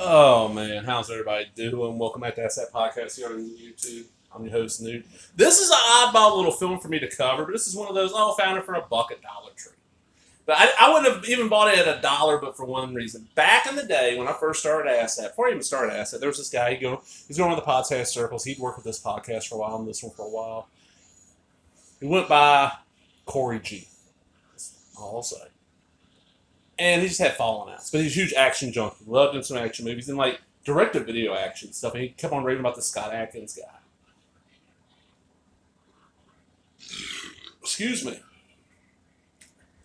Oh man, how's everybody doing? Welcome back to That Podcast here on YouTube. I'm your host, Newt. This is an oddball little film for me to cover, but this is one of those, found it for a buck at Dollar Tree. But I wouldn't have even bought it at $1, but for one reason. Back in the day, when I first started Asset, before I even started Asset, there was this guy, he's going on the podcast circles. He'd worked with this podcast for a while and this one for a while. He went by Corey G. All I'll say. And he just had fallen outs. But he's a huge action junkie. Loved him some action movies and like direct-to-video action stuff. And he kept on raving about the Scott Adkins guy. Excuse me.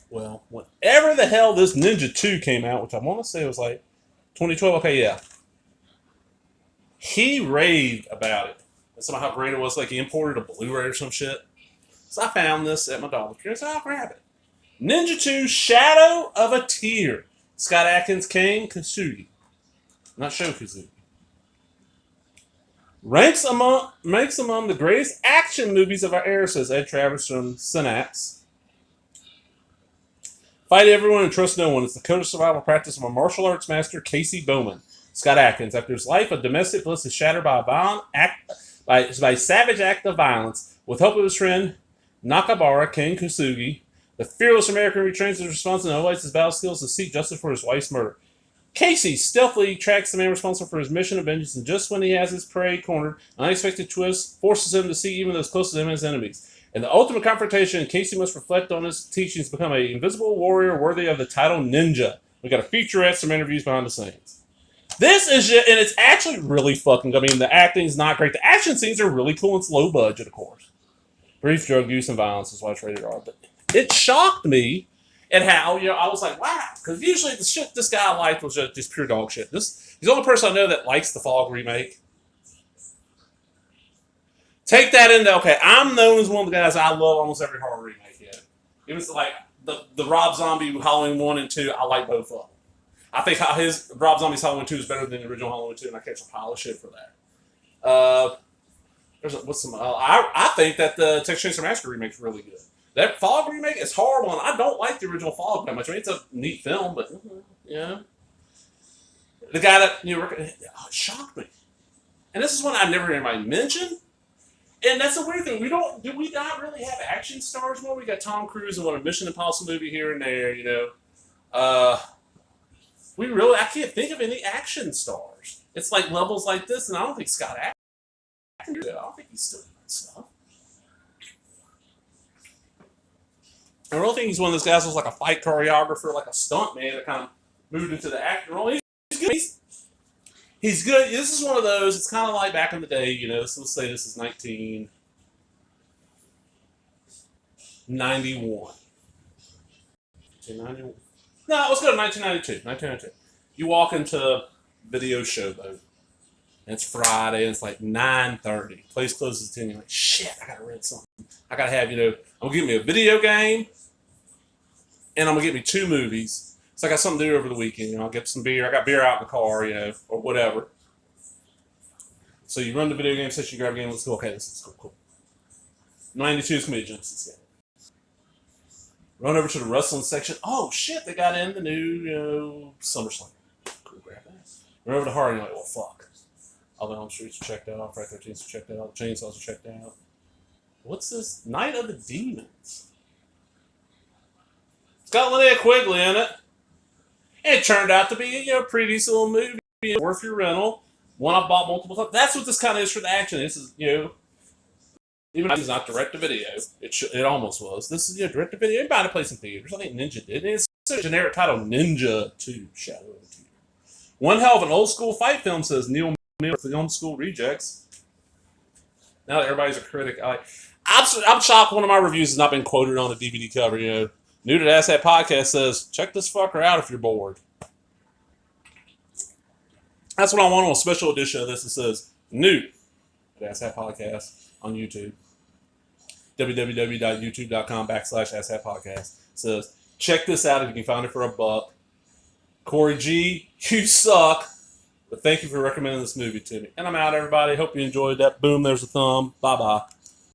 Well, whenever the hell this Ninja 2 came out, which I want to say was like 2012. Okay, yeah. He raved about it. That's somehow how great it was. Like he imported a Blu-ray or some shit. So I found this at my Dollar Tree. So I'll grab it. Ninja 2 Shadow of a Tear. Scott Adkins, Kane Kusugi. Not Sho Kusugi. Ranks among the greatest action movies of our era, says Ed Travers from Synapse. Fight everyone and trust no one. It's the code of survival practice of a martial arts master, Casey Bowman. Scott Adkins, after his life of domestic bliss is shattered by a savage act of violence, with help of his friend Nakabara Kane Kusugi, the fearless American retrains his response and elevates his battle skills to seek justice for his wife's murder. Casey stealthily tracks the man responsible for his mission of vengeance, and just when he has his prey cornered, an unexpected twist forces him to see even those closest to him as enemies. In the ultimate confrontation, Casey must reflect on his teachings to become an invisible warrior worthy of the title Ninja. We got a featurette, some interviews behind the scenes. This is and it's actually really fucking good. I mean, the acting is not great. The action scenes are really cool. It's low budget, of course. Brief drug use and violence is why it's rated R, but it shocked me at how, I was like, wow. Because usually the shit this guy liked was just pure dog shit. He's the only person I know that likes the Fog remake. Take that into, okay, I'm known as one of the guys I love almost every horror remake yet. It was like the Rob Zombie Halloween 1 and 2, I like both of them. I think his Rob Zombie's Halloween 2 is better than the original Halloween 2, and I catch a pile of shit for that. I think that the Texas Chainsaw Massacre remake is really good. That Fog remake is horrible, and I don't like the original Fog that much. I mean, it's a neat film, but yeah. The guy that it shocked me, and this is one I've never heard anybody mention. And that's a weird thing. Do we not really have action stars more? We got Tom Cruise and a Mission Impossible movie here and there, I can't think of any action stars. It's like levels like this, and I don't think Scott Adkins can do that. I don't think he's still doing stuff. I really think he's one of those guys who's like a fight choreographer, like a stunt man that kind of moved into the acting role. He's good. He's good. This is one of those, it's kind of like back in the day, so let's say this is 1991. 1991? No, let's go to 1992. You walk into Video Showboat, and it's Friday, and it's like 9:30. Place closes at 10. You're like, shit, I gotta rent something. I gotta have, I'm gonna get me a video game, and I'm gonna get me 2 movies. So I got something to do over the weekend. I'll get some beer. I got beer out in the car, or whatever. So you run the video game session, you grab a game, let's go. Okay, this is cool. 92 is going to be a Genesis game. Run over to the wrestling section. Oh, shit, they got in the new, SummerSlam. Cool, grab that. Run over to Hardy, you're like, well, fuck. All the Elm Streets are checked out. Friday 13th are checked out. The Chainsaws are checked out. What's this? Night of the Demons. It's got Linnea Quigley in it. It turned out to be a pretty decent little movie, worth your rental. One I've bought multiple times. That's what this kind of is for the action. This is, even if it's not direct to video, it almost was. This is direct to video. Everybody plays in theaters. I think Ninja did. And it's a generic title, Ninja 2 Shadow of a Tear. One hell of an old school fight film, says Neil Miller, the old school rejects. Now that everybody's a critic, I'm shocked one of my reviews has not been quoted on the DVD cover. New to Asset Podcast says, check this fucker out if you're bored. That's what I want on a special edition of this. It says, new to Asset Podcast on YouTube. www.youtube.com/Asset Podcast. It says, check this out if you can find it for $1. Corey G, you suck. But thank you for recommending this movie to me. And I'm out, everybody. Hope you enjoyed that. Boom, there's a thumb. Bye-bye.